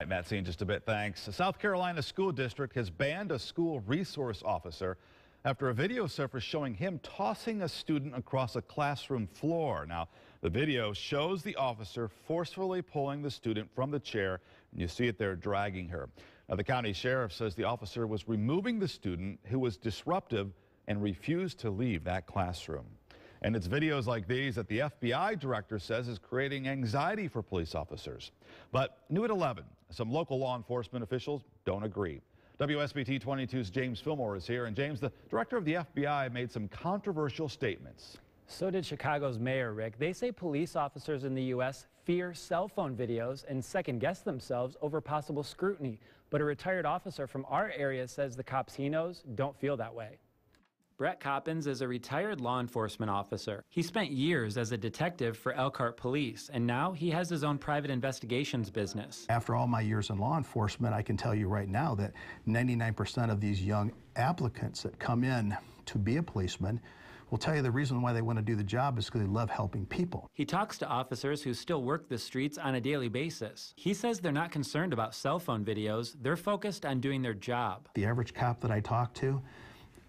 Matt, see you in just a bit. Thanks. A South Carolina school district has banned a school resource officer after a video surfaced showing him tossing a student across a classroom floor. Now, the video shows the officer forcefully pulling the student from the chair, and you see it there dragging her. Now, the county sheriff says the officer was removing the student who was disruptive and refused to leave that classroom. And it's videos like these that the FBI director says is creating anxiety for police officers. But new at 11, some local law enforcement officials don't agree. WSBT-22's James Fillmore is here. And James, the director of the FBI made some controversial statements. So did Chicago's mayor, Rick. They say police officers in the U.S. fear cell phone videos and second-guess themselves over possible scrutiny. But a retired officer from our area says the cops he knows don't feel that way. Brett Coppins is a retired law enforcement officer. He spent years as a detective for Elkhart Police, and now he has his own private investigations business. After all my years in law enforcement, I can tell you right now that 99% of these young applicants that come in to be a policeman will tell you the reason why they want to do the job is because they love helping people. He talks to officers who still work the streets on a daily basis. He says they're not concerned about cell phone videos. They're focused on doing their job. The average cop that I talk to,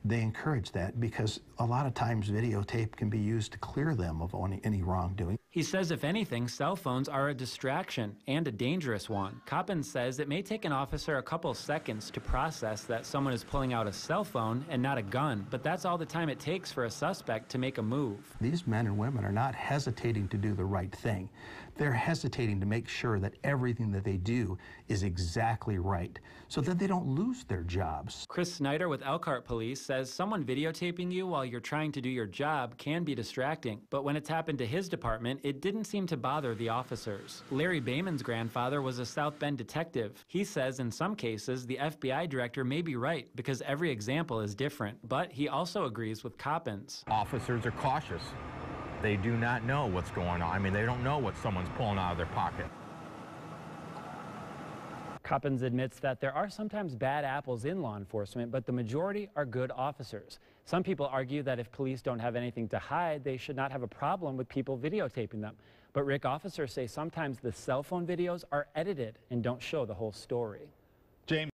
they encourage that because a lot of times videotape can be used to clear them of any wrongdoing. He says if anything, cell phones are a distraction and a dangerous one. Coppins says it may take an officer a couple seconds to process that someone is pulling out a cell phone and not a gun, but that's all the time it takes for a suspect to make a move. These men and women are not hesitating to do the right thing. They're hesitating to make sure that everything that they do is exactly right so that they don't lose their jobs. Chris Snyder with Elkhart Police says someone videotaping you while you're trying to do your job can be distracting, but when it's happened to his department, it didn't seem to bother the officers. Larry Bayman's grandfather was a South Bend detective. He says in some cases the FBI director may be right because every example is different, but he also agrees with Coppins. Officers are cautious. They do not know what's going on. I mean, they don't know what someone's pulling out of their pocket. Coppins admits that there are sometimes bad apples in law enforcement, but the majority are good officers. Some people argue that if police don't have anything to hide, they should not have a problem with people videotaping them. But Rick, officers say sometimes the cell phone videos are edited and don't show the whole story. James.